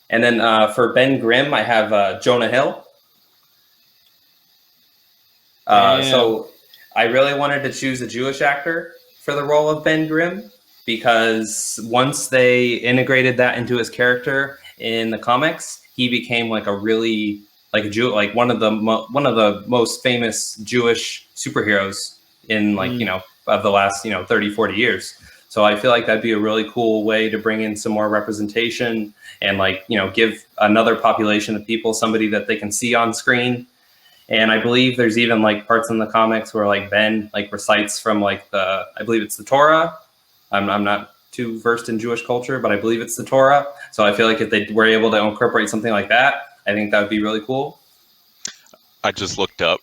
And then for Ben Grimm, I have Jonah Hill. So I really wanted to choose a Jewish actor for the role of Ben Grimm, because once they integrated that into his character in the comics, he became like a really like a Jew, like one of the most famous Jewish superheroes in like of the last 30, 40 years. So I feel like that'd be a really cool way to bring in some more representation and like give another population of people somebody that they can see on screen. And I believe there's even like parts in the comics where like Ben like recites from like I believe it's the Torah. I'm not too versed in Jewish culture, but I believe it's the Torah. So I feel like if they were able to incorporate something like that, I think that would be really cool. I just looked up.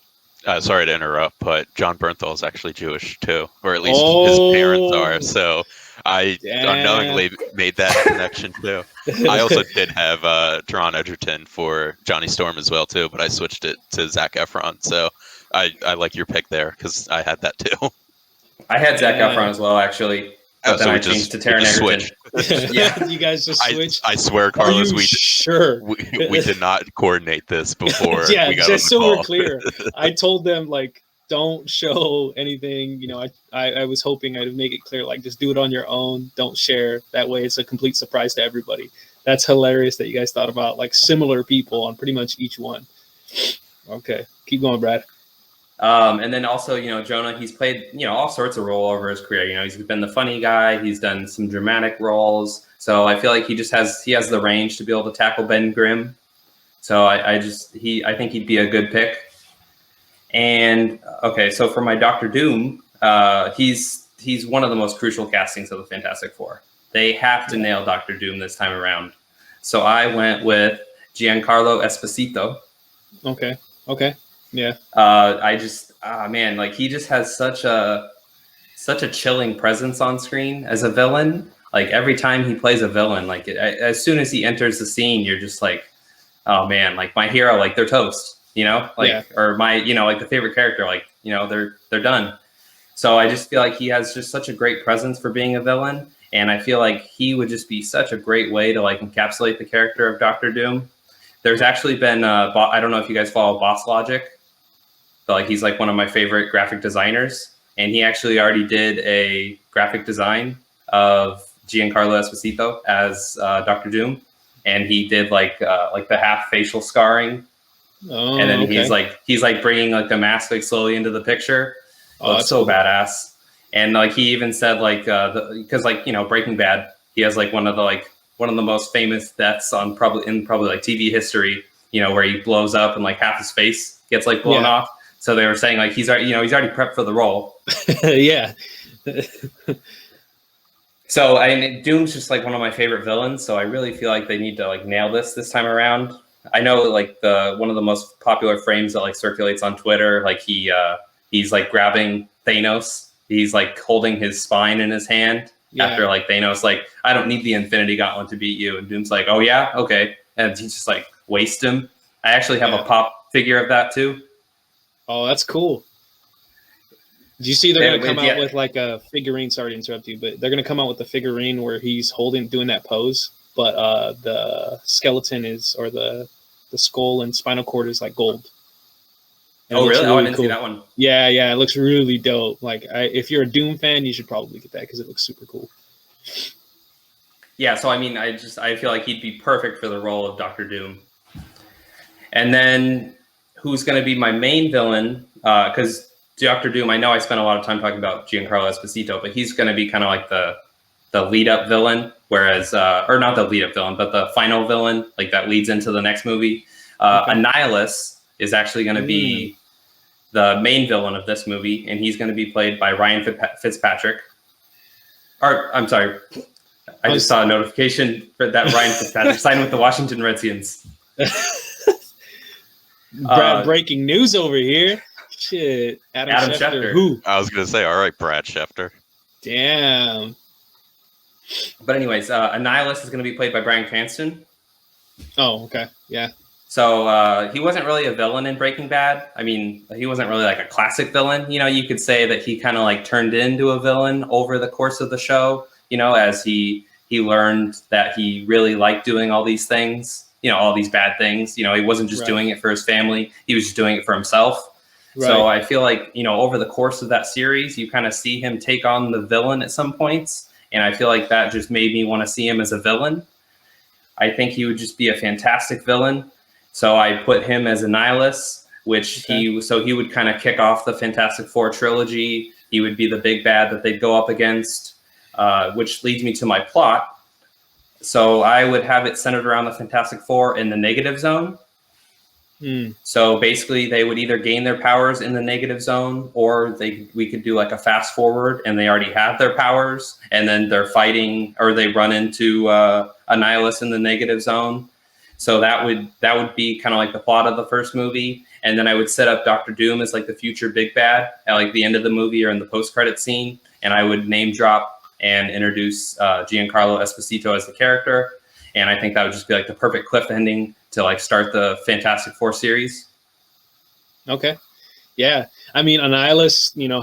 Sorry to interrupt, but John Bernthal is actually Jewish too, or at least his parents are. So I unknowingly made that connection too. I also did have Taron Egerton for Johnny Storm as well too, but I switched it to Zac Efron. So I like your pick there because I had that too. I had Zac Efron as well, actually. But then I changed to Taron Egerton. Yeah, you guys just switched. I swear, Carlos, we we did not coordinate this before. Yeah, we got just on the so call. we're clear. I told them like don't show anything. You know, I was hoping I'd make it clear, like, just do it on your own. Don't share. That way it's a complete surprise to everybody. That's hilarious that you guys thought about like similar people on pretty much each one. Okay, keep going, Brad. And then also, you know, Jonah, he's played, you know, all sorts of role over his career. You know, he's been the funny guy. He's done some dramatic roles. So I feel like he has the range to be able to tackle Ben Grimm. So I think he'd be a good pick. And okay, so for my Doctor Doom, he's one of the most crucial castings of the Fantastic Four. They have to nail Doctor Doom this time around. So I went with Giancarlo Esposito. Okay. Yeah. Man, like he just has such a chilling presence on screen as a villain. Like every time he plays a villain, like as soon as he enters the scene, you're just like, oh man, like my hero, like they're toast, you know, like, or my, you know, like the favorite character, like, you know, they're done. So I just feel like he has just such a great presence for being a villain. And I feel like he would just be such a great way to like encapsulate the character of Doctor Doom. There's actually been, I don't know if you guys follow Boss Logic, but like he's like one of my favorite graphic designers. And he actually already did a graphic design of Giancarlo Esposito as Doctor Doom. And he did like the half facial scarring. Oh, and then okay. he's like bringing like the mask like slowly into the picture. Oh, Looks so cool. badass. And like he even said like because like, you know, Breaking Bad, he has like one of the most famous deaths on probably like TV history, you know, where he blows up and like half his face gets like blown off. So they were saying like he's already prepped for the role. Yeah. So I mean, Doom's just like one of my favorite villains. So I really feel like they need to like nail this time around. I know like one of the most popular frames that like circulates on Twitter, like he's like grabbing Thanos. He's like holding his spine in his hand after like Thanos, like, I don't need the Infinity Gauntlet to beat you. And Doom's like, oh yeah, okay. And he just like wastes him. I actually have a pop figure of that too. Oh, that's cool. Do you see they're going to come out with like a figurine? Sorry to interrupt you, but they're going to come out with the figurine where he's doing that pose, but the skeleton or the skull and spinal cord is like gold. And oh, really? Oh, I didn't see that one. Yeah, it looks really dope. Like, if you're a Doom fan, you should probably get that because it looks super cool. Yeah, so I mean, I feel like he'd be perfect for the role of Doctor Doom. And then who's going to be my main villain? Because Doctor Doom, I know I spent a lot of time talking about Giancarlo Esposito, but he's going to be kind of like the lead-up villain, whereas, or not the lead-up villain, but the final villain, like that leads into the next movie. Annihilus is actually going to be the main villain of this movie, and he's going to be played by Ryan Fitzpatrick. Or, I'm sorry, I just saw a notification for that Ryan Fitzpatrick signed with the Washington Redskins. Breaking news over here. Shit. Adam Schefter. Who? I was going to say, all right, Brad Schefter. Damn. But anyways, Annihilus is going to be played by Bryan Cranston. Oh, okay. Yeah. So he wasn't really a villain in Breaking Bad. I mean, he wasn't really like a classic villain. You know, you could say that he kind of like turned into a villain over the course of the show, you know, as he learned that he really liked doing all these things, you know, all these bad things. You know, he wasn't just doing it for his family. He was just doing it for himself. Right. So I feel like, you know, over the course of that series, you kind of see him take on the villain at some points. And I feel like that just made me want to see him as a villain. I think he would just be a fantastic villain. So I put him as Annihilus, which he would kind of kick off the Fantastic Four trilogy. He would be the big bad that they'd go up against, which leads me to my plot. So I would have it centered around the Fantastic Four in the negative zone. So basically they would either gain their powers in the negative zone, or we could do like a fast forward and they already have their powers and then they're fighting, or they run into Annihilus in the negative zone. So that would be kind of like the plot of the first movie. And then I would set up Doctor Doom as like the future big bad at like the end of the movie or in the post-credit scene. And I would name drop and introduce Giancarlo Esposito as the character. And I think that would just be like the perfect cliff ending to like start the Fantastic Four series. Okay. Yeah. I mean, Annihilus, you know,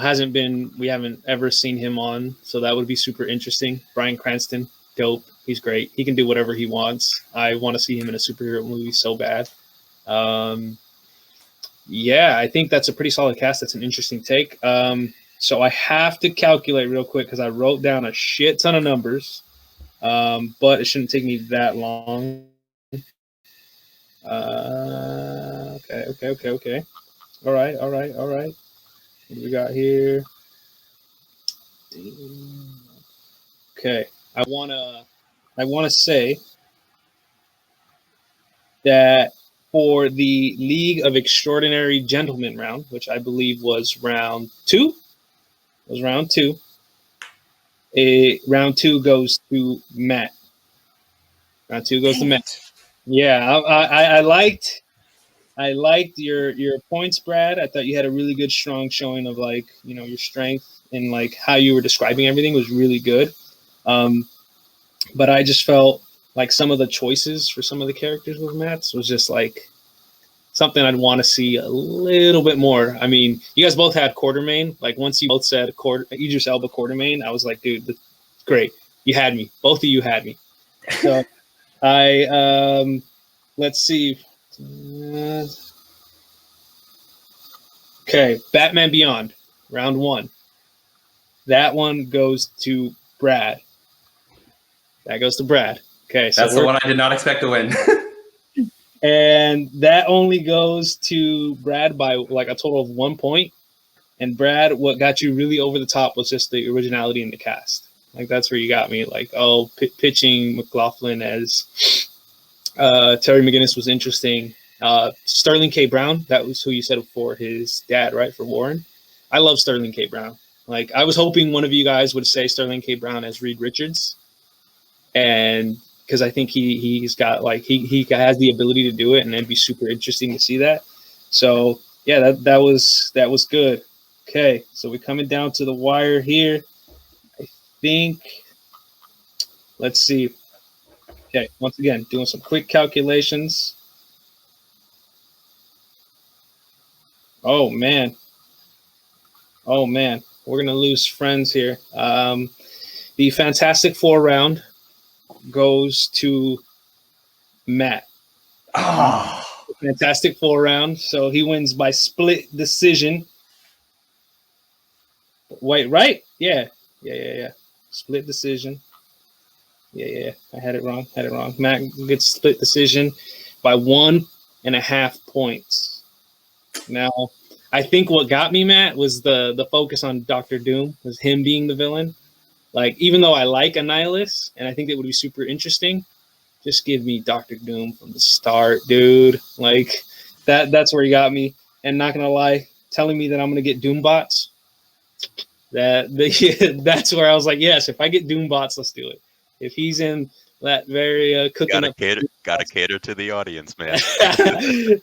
we haven't ever seen him on. So that would be super interesting. Bryan Cranston, dope. He's great. He can do whatever he wants. I want to see him in a superhero movie so bad. Yeah, I think that's a pretty solid cast. That's an interesting take. So I have to calculate real quick because I wrote down a shit ton of numbers, but it shouldn't take me that long. Okay. All right. What do we got here? Okay, I wanna say that for the League of Extraordinary Gentlemen round, which I believe was round two, round two goes to Matt. Round two goes to Dang Matt. it. Yeah, I liked your points, Brad. I thought you had a really good, strong showing of like your strength and like how you were describing everything was really good. Um, but I just felt like some of the choices for some of the characters with Matt's was just like something I'd want to see a little bit more. I mean, you guys both had Quartermain. Like once you both said Idris Elba Quartermain, I was like, dude, that's great. You had me. Both of you had me. So I let's see. Okay, Batman Beyond, round one. That one goes to Brad. Okay, so That's the one I did not expect to win. and that only goes to Brad by like a total of 1 point. And Brad, what got you really over the top was just the originality in the cast. Like that's where you got me. Like, pitching McLaughlin as Terry McGinnis was interesting. Sterling K. Brown, that was who you said for his dad, right? For Warren. I love Sterling K. Brown. Like I was hoping one of you guys would say Sterling K. Brown as Reed Richards, and because I think he's got like he has the ability to do it, and it'd be super interesting to see that. So yeah, that was good. Okay, so we're coming down to the wire here. I think. Let's see. Okay, once again, doing some quick calculations. Oh man, we're gonna lose friends here. The Fantastic Four round goes to Matt. Oh. Fantastic Four round, so he wins by split decision. Wait, right? Yeah. Split decision. Yeah. I had it wrong. Matt gets split decision by 1.5 points. Now, I think what got me, Matt, was the focus on Doctor Doom, was him being the villain. Like, even though I like Annihilus, and I think it would be super interesting, just give me Doctor Doom from the start, dude. Like, that's where he got me. And not gonna lie, telling me that I'm gonna get Doom bots, that's where I was like, yes, if I get Doom bots, let's do it. If he's in that very cooking up, gotta cater to the audience, man.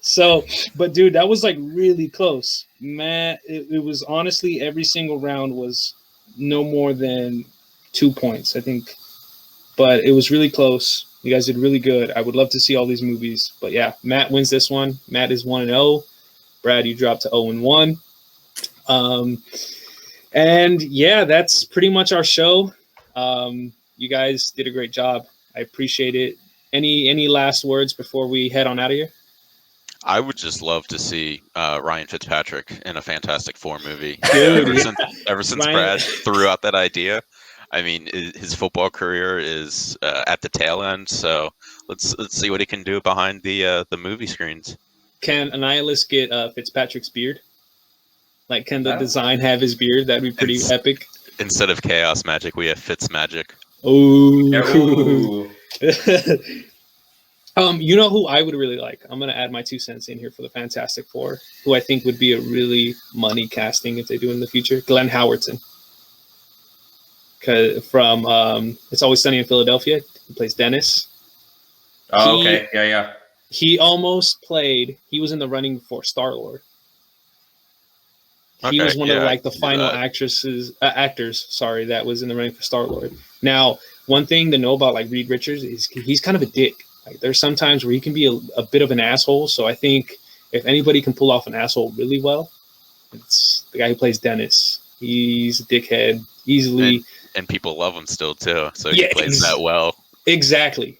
So, but dude, that was like really close, Matt. It was honestly every single round was no more than 2 points, I think, but it was really close. You guys did really good. I would love to see all these movies, but yeah, Matt wins this one. Matt is 1-0. Brad, you dropped to 0-1. And yeah, that's pretty much our show. You guys did a great job. I appreciate it. Any last words before we head on out of here? I would just love to see Ryan Fitzpatrick in a Fantastic Four movie. Dude, ever since Ryan... Brad threw out that idea, I mean, his football career is at the tail end. So let's see what he can do behind the movie screens. Can Annihilus get Fitzpatrick's beard? Like, can the design have his beard? That'd be pretty epic. Instead of Chaos Magic, we have Fitz Magic. Ooh. You know who I would really like? I'm gonna add my 2 cents in here for the Fantastic Four, who I think would be a really money casting if they do it in the future. Glenn Howerton, from It's Always Sunny in Philadelphia. He plays Dennis. Oh, okay. Yeah. He almost played. He was in the running for Star-Lord. He was one of like the final actors. Sorry, that was in the running for Star-Lord. Now, one thing to know about like Reed Richards is he's kind of a dick. Like, there's some times where he can be a bit of an asshole. So I think if anybody can pull off an asshole really well, it's the guy who plays Dennis. He's a dickhead easily, and people love him still too. So he plays that well. Exactly.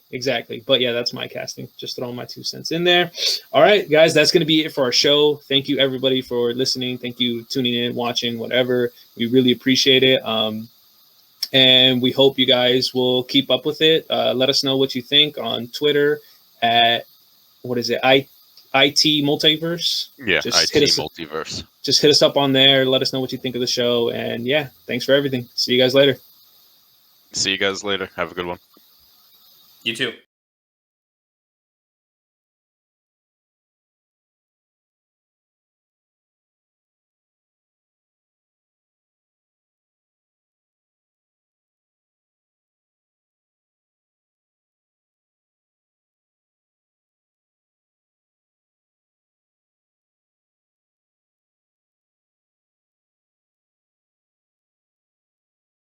But yeah, that's my casting. Just throwing my 2 cents in there. All right, guys, that's going to be it for our show. Thank you, everybody, for listening. Thank you, tuning in, watching, whatever. We really appreciate it. And we hope you guys will keep up with it. Let us know what you think on Twitter at, what is it, IT Multiverse. Yeah, Just IT hit us, Multiverse. just hit us up on there. Let us know what you think of the show. And yeah, thanks for everything. See you guys later. See you guys later. Have a good one. You too.